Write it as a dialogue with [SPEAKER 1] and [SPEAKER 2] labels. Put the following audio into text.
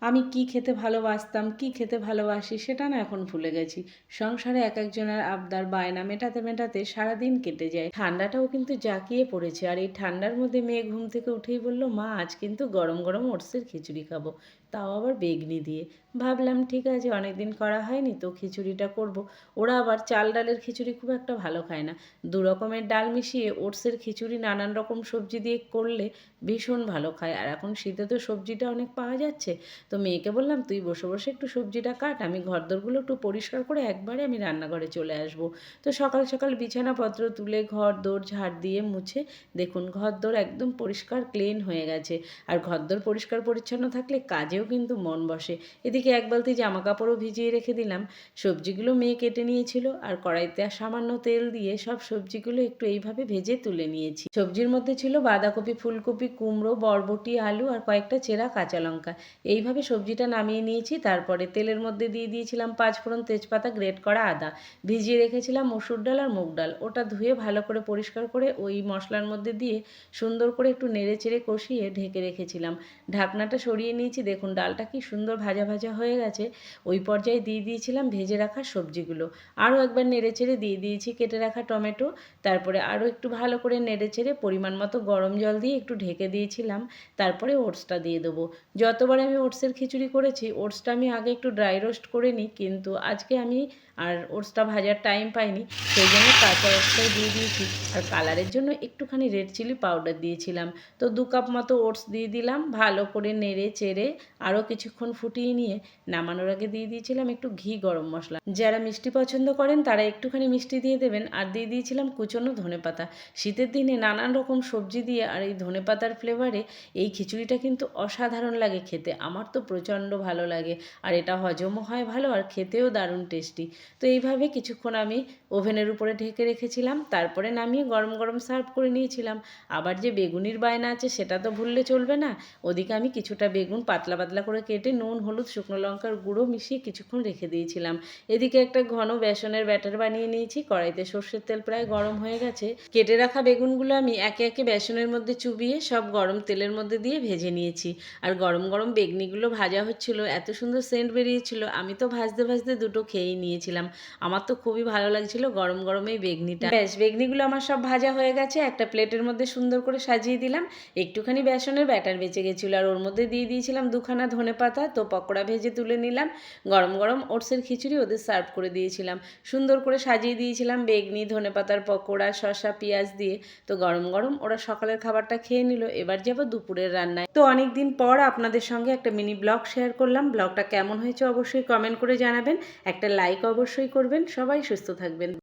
[SPEAKER 1] আমি কি খেতে ভালোবাসতাম, কি খেতে ভালোবাসি সেটা না এখন ভুলে গেছি। সংসারে এক একজনের আবদার বায়না মেটাতে মেটাতে সারাদিন কেটে যায়। ঠান্ডাটাও কিন্তু জাঁকিয়ে পড়েছে, আর এই ঠান্ডার মধ্যে মেয়ে ঘুম থেকে উঠেই বলল, মা আজ কিন্তু গরম গরম ওটসের খিচুড়ি খাবো, তাও আবার বেগনি দিয়ে। ভাবলাম ঠিক আছে, অনেকদিন করা হয়নি তো খিচুড়িটা করব। ওরা আবার চাল ডালের খিচুড়ি খুব একটা ভালো খায় না। দু রকমের ডাল মিশিয়ে ওটসের খিচুড়ি নানান রকম সবজি দিয়ে করলে ভীষণ ভালো খায়। আর এখন শীতে তো সবজিটা অনেক পাওয়া যাচ্ছে। তো মেয়েকে বললাম, তুই বসে বসে একটু সবজিটা কাট, আমি ঘরদোরগুলো একটু পরিষ্কার করে একবারে আমি রান্নাঘরে চলে আসব। তো সকাল সকাল বিছানাপত্র তুলে ঘরদোর ঝাড় দিয়ে মুছে দেখুন ঘরদোর একদম পরিষ্কার ক্লিন হয়ে গেছে। আর ঘরদোর পরিষ্কার পরিচ্ছন্ন থাকলে কাজেও কিন্তু মন বসে। এদিকে এক বালতি জামা কাপড়ও ভিজিয়ে রেখে দিলাম। সবজিগুলো মেয়ে কেটে নিয়েছিল, আর কড়াইতে সামান্য তেল দিয়ে সব সবজিগুলো একটু এইভাবে ভেজে তুলে নিয়েছি। সবজির মধ্যে ছিল বাঁধাকপি, ফুলকপি, কুমড়ো, বরবটি, আলু আর কয়েকটা চেরা কাঁচা লঙ্কা। এইভাবে সবজিটা নামিয়ে নিয়েছি। তারপরে তেলের মধ্যে দিয়ে দিয়েছিলাম পাঁচফোড়ন, তেজপাতা, গ্রেট করা আদা। ভিজিয়ে রেখেছিলাম মসুর ডাল আর মুগ ডাল, ওটা ধুয়ে ভালো করে পরিষ্কার করে ওই মশলার মধ্যে দিয়ে সুন্দর করে একটু নেড়ে চেড়ে কষিয়ে ঢেকে রেখেছিলাম। ঢাকনাটা সরিয়ে নিয়েছি, দেখুন ডালটা কি সুন্দর ভাজা ভাজা হয়ে গেছে। ওই পর্যায়ে দিয়ে দিয়েছিলাম ভেজে রাখা সবজিগুলো। আরও একবার নেড়ে চেড়ে দিয়ে দিয়েছি কেটে রাখা টমেটো। তারপরে আরও একটু ভালো করে নেড়ে চেড়ে পরিমাণ মতো গরম জল দিয়ে একটু ঢেকে দিয়েছিলাম। তারপরে ওটসটা দিয়ে দেবো। যতবার আমি ওটসের খিচুড়ি করেছি ওটসটা আমি আগে একটু ড্রাই রোস্ট করে নিই, কিন্তু আজকে আমি আর ওটসটা ভাজার টাইম পাইনি, সেই জন্য কাঁচা ওটসটাই দিয়ে দিয়েছি। আর কালারের জন্য একটুখানি রেড চিলি পাউডার দিয়েছিলাম। তো 2 কাপ মতো ওটস দিয়ে দিলাম, ভালো করে নেড়ে চেড়ে আরও কিছুক্ষণ ফুটিয়ে নিয়ে নামানোর আগে দিয়ে দিয়েছিলাম একটু ঘি গরম মশলা। যারা মিষ্টি পছন্দ করেন তারা একটুখানি মিষ্টি দিয়ে দেবেন। আর দিয়ে দিয়েছিলাম কুচনো ধনেপাতা। শীতের দিনে নানান রকম সবজি দিয়ে আর এই ধনেপাতার ফ্লেভারে এই খিচুড়িটা কিন্তু অসাধারণ লাগে খেতে। আমার তো প্রচণ্ড ভালো লাগে, আর এটা হজমও হয় ভালো আর খেতেও দারুণ টেস্টি। তো এইভাবে কিছুক্ষণ আমি ওভেনের উপরে ঢেকে রেখেছিলাম, তারপরে নামিয়ে গরম গরম সার্ভ করে নিয়েছিলাম। আবার যে বেগুনির বায়না আছে সেটা তো ভুললে চলবে না। ওদিকে আমি কিছুটা বেগুন পাতলা পাতলা করে কেটে নুন, হলুদ, শুকনো লঙ্কার গুঁড়ো মিশিয়ে কিছুক্ষণ রেখে দিয়েছিলাম। এদিকে একটা ঘন বেসনের ব্যাটার বানিয়ে নিয়েছি। কড়াইতে সর্ষের তেল প্রায় গরম হয়ে গেছে। কেটে রাখা বেগুনগুলো আমি একে একে বেসনের মধ্যে চুবিয়ে সব গরম তেলের মধ্যে দিয়ে ভেজে নিয়েছি। আর গরম গরম বেগনিগুলো ভাজা হচ্ছিল, এত সুন্দর সেন্ট বেরিয়েছিল, আমি তো ভাজতে ভাজতে দুটো খেয়েই নিয়েছিলাম। আমার তো খুবই ভালো লাগছিল গরম গরম এই বেগনিটা। ব্যাস, বেগনিগুলো আমার সব ভাজা হয়ে গেছে। একটা প্লেটের মধ্যে সুন্দর করে সাজিয়ে দিলাম। একটুখানি বেসনের ব্যাটার বেঁচে গেছিলো, আর ওর মধ্যে দিয়ে দিয়েছিলাম 2খানা ধনেপাতা। তো পকোড়া ভেজে তুলে নিলাম। গরম গরম ওটসের খিচুড়ি ওদের সার্ভ করে দিয়েছিলাম। সুন্দর করে সাজিয়ে দিয়েছিলাম বেগনি, ধনেপাতার পকোড়া, শসা, পেঁয়াজ দিয়ে। তো গরম গরম ওরা সকালের খাবারটা খেয়ে নিল। এবার যাবো দুপুরের রান্নায়। তো অনেক দিন পর আপনাদের সঙ্গে একটা মিনি ব্লগ শেয়ার করলাম। ব্লগটা কেমন হয়েছে অবশ্যই কমেন্ট করে জানাবেন। একটা লাইক অবশ্যই করবেন। সবাই সুস্থ থাকবেন।